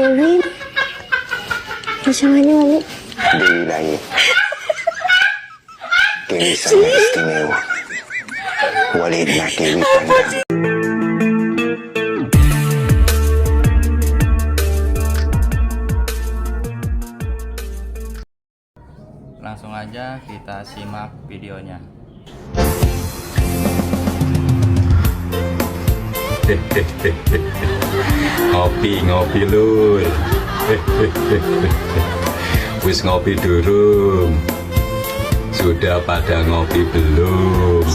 Kevin pasangannya Wali. Dewi lahir. Kewi sangat istimewa. Walidnya Kewi pandang. Langsung aja kita simak videonya. Ngopi lur. Wis ngopi durung? Sudah pada ngopi belum?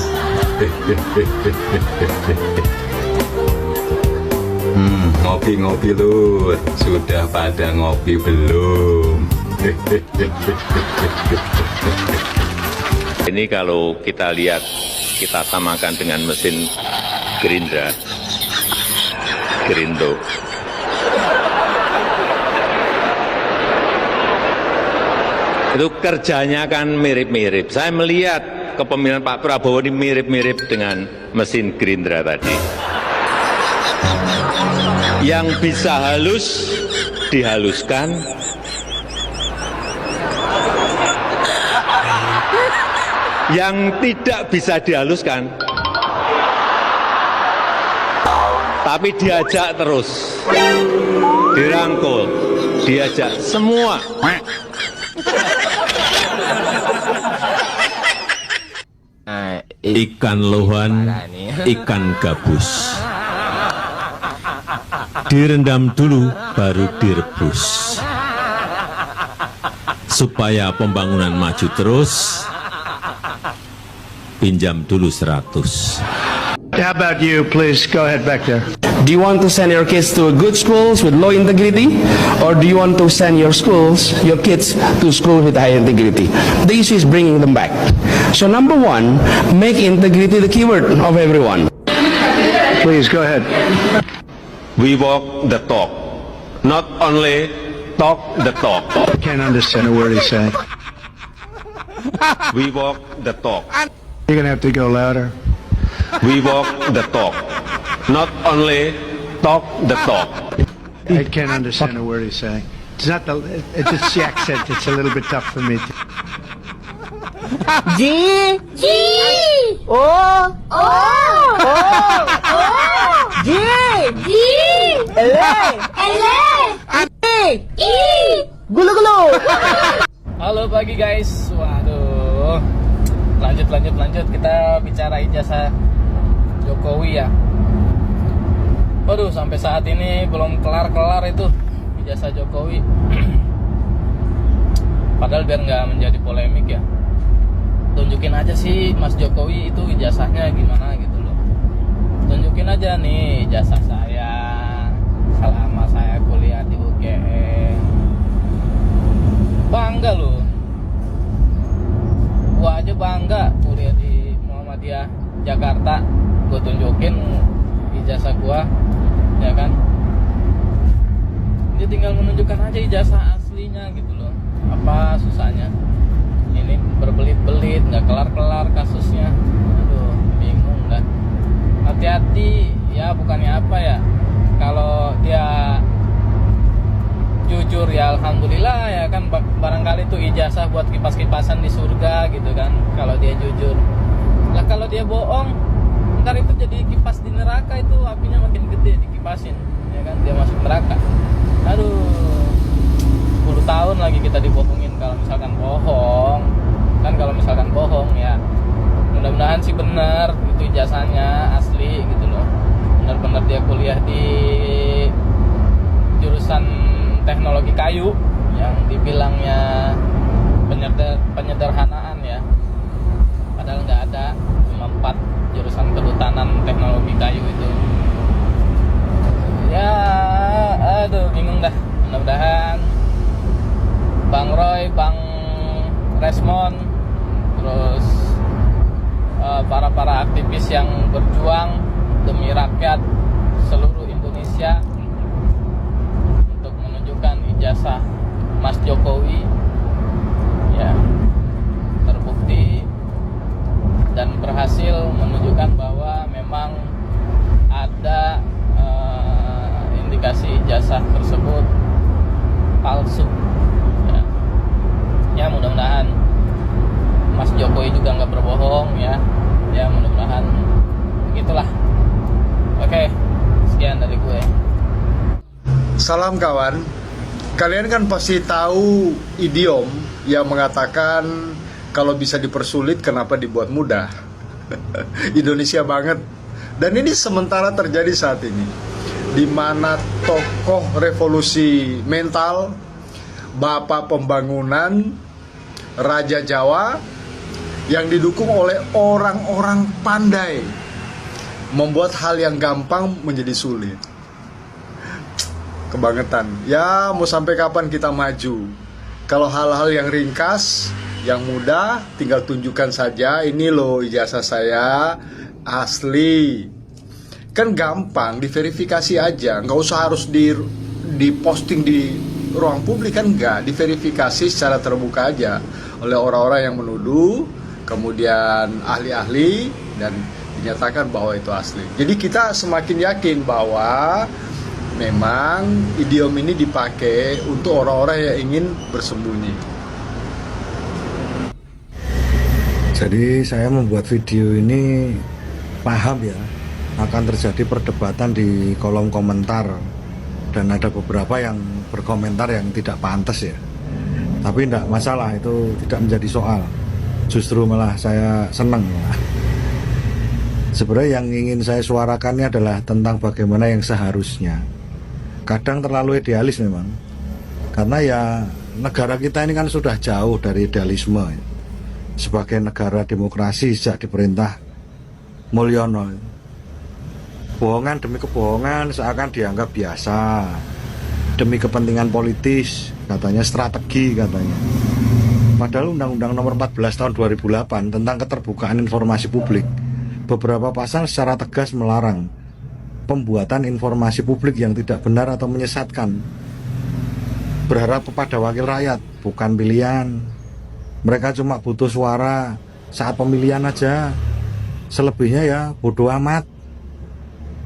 Ngopi lur. Sudah pada ngopi belum? Ini kalau kita lihat, kita samakan dengan mesin Gerindra, Gerindo. Itu kerjanya kan mirip-mirip. Saya melihat kepemimpinan Pak Prabowo ini mirip-mirip dengan mesin Gerindra tadi. Yang bisa halus, dihaluskan. Yang tidak bisa dihaluskan, tapi diajak terus, dirangkul, diajak semua. Ikan lohan, ikan gabus, direndam dulu baru direbus, supaya pembangunan maju terus. Pinjam dulu 100. How about you, please? Go ahead back there. Do you want to send your kids to good schools with low integrity, or do you want to send your kids to school with high integrity? The issue is bringing them back. So number one, make integrity the keyword of everyone. Please, go ahead. We walk the talk, not only talk the talk. I can't understand a word he's saying. We walk the talk. You're going to have to go louder. We walk the talk, not only talk the talk. I can't understand a word he's saying. It's not it's just the accent. It's a little bit tough for me. G O O O G L I gulu. Halo pagi guys. Waduh. Lanjut kita bicara ijazah Jokowi ya. Waduh, sampai saat ini belum kelar itu ijazah Jokowi. Padahal biar nggak menjadi polemik ya, tunjukin aja sih Mas Jokowi itu ijazahnya gimana gitu loh. Tunjukin aja nih ijazah saya selama saya kuliah di UGM. Bangga loh. Gua aja bangga kuliah di Muhammadiyah Jakarta. Gue tunjukin ijazah gua, ya kan. Dia tinggal menunjukkan aja ijazah aslinya gitu loh. Apa susahnya? Ini berbelit-belit, nggak kelar-kelar kasusnya. Aduh, bingung dah. Hati-hati ya, bukannya apa ya. Kalau dia jujur ya alhamdulillah ya kan, barangkali itu ijazah buat kipas-kipasan di surga gitu kan kalau dia jujur. Lah kalau dia bohong, ntar itu jadi kipas di neraka, itu apinya makin gede dikipasin ya kan, dia masuk neraka. Aduh, 10 tahun lagi kita dibohongin kalau misalkan bohong kan. Kalau misalkan bohong ya mudah-mudahan sih benar itu ijazahnya asli gitu loh, benar-benar dia kuliah di jurusan teknologi kayu yang dibilangnya penyederhanaan ya, padahal nggak ada, cuma 4 jurusan kehutanan teknologi kayu itu ya. Aduh, bingung dah. Mudah-mudahan Bang Roy, Bang Resmond, terus para aktivis yang berjuang demi rakyat seluruh Indonesia ijazah Mas Jokowi ya terbukti dan berhasil menunjukkan bahwa memang ada indikasi ijazah tersebut Salam kawan. Kalian kan pasti tahu idiom yang mengatakan kalau bisa dipersulit kenapa dibuat mudah. Indonesia banget. Dan ini sementara terjadi saat ini, di mana tokoh revolusi mental, bapak pembangunan, Raja Jawa yang didukung oleh orang-orang pandai membuat hal yang gampang menjadi sulit. Kebangetan. Ya, mau sampai kapan kita maju? Kalau hal-hal yang ringkas, yang mudah, tinggal tunjukkan saja, ini loh ijazah saya asli. Kan gampang, diverifikasi aja. Nggak usah harus diposting di ruang publik, kan enggak. Diverifikasi secara terbuka aja oleh orang-orang yang menuduh, kemudian ahli-ahli, dan dinyatakan bahwa itu asli. Jadi kita semakin yakin bahwa memang idiom ini dipakai untuk orang-orang yang ingin bersembunyi. Jadi saya membuat video ini paham ya, akan terjadi perdebatan di kolom komentar, dan ada beberapa yang berkomentar yang tidak pantas ya. Tapi tidak masalah, itu tidak menjadi soal. Justru malah saya senang. Sebenarnya yang ingin saya suarakannya adalah tentang bagaimana yang seharusnya. Kadang terlalu idealis memang, karena ya negara kita ini kan sudah jauh dari idealisme. Sebagai negara demokrasi sejak diperintah Mulyono, bohongan demi kebohongan seakan dianggap biasa, demi kepentingan politis, katanya strategi katanya. Padahal Undang-Undang Nomor 14 Tahun 2008 tentang keterbukaan informasi publik, beberapa pasal secara tegas melarang pembuatan informasi publik yang tidak benar atau menyesatkan. Berharap kepada wakil rakyat, bukan pilihan. Mereka cuma butuh suara saat pemilihan aja. Selebihnya ya bodoh amat.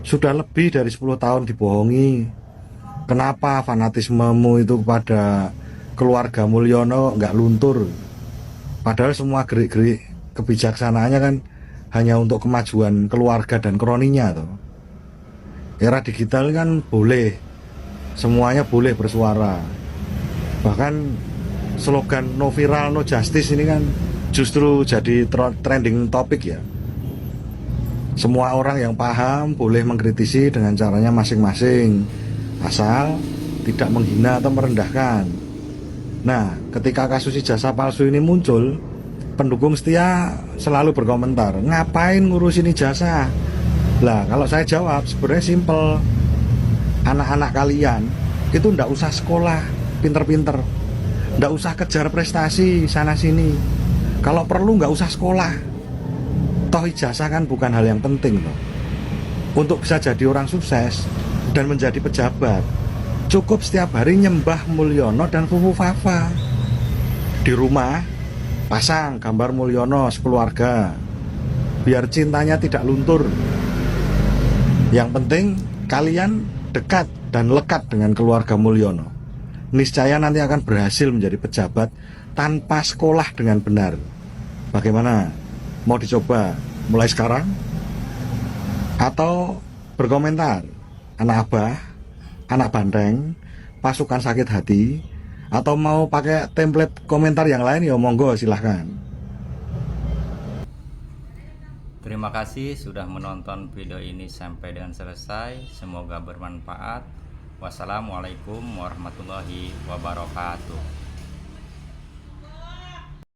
Sudah lebih dari 10 tahun dibohongi. Kenapa fanatismemu itu kepada keluarga Mulyono nggak luntur? Padahal semua gerik-gerik kebijaksanaannya kan hanya untuk kemajuan keluarga dan kroninya tuh. Era digital kan boleh, semuanya boleh bersuara. Bahkan slogan no viral no justice ini kan justru jadi trending topik ya. Semua orang yang paham boleh mengkritisi dengan caranya masing-masing, asal tidak menghina atau merendahkan. Nah, ketika kasus ijazah palsu ini muncul, pendukung setia selalu berkomentar, ngapain ngurusin ijazah? Lah, kalau saya jawab sebenarnya simpel. Anak-anak kalian itu ndak usah sekolah pinter-pinter, ndak usah kejar prestasi sana-sini. Kalau perlu nggak usah sekolah. Toh ijazah kan bukan hal yang penting loh. Untuk bisa jadi orang sukses dan menjadi pejabat, cukup setiap hari nyembah Mulyono dan Fufu Fafa. Di rumah pasang gambar Mulyono sekeluarga, biar cintanya tidak luntur. Yang penting kalian dekat dan lekat dengan keluarga Mulyono. Niscaya nanti akan berhasil menjadi pejabat tanpa sekolah dengan benar. Bagaimana? Mau dicoba mulai sekarang? Atau berkomentar, anak abah, anak banteng, pasukan sakit hati, atau mau pakai template komentar yang lain ya monggo silahkan. Terima kasih sudah menonton video ini sampai dengan selesai. Semoga bermanfaat. Wassalamualaikum warahmatullahi wabarakatuh.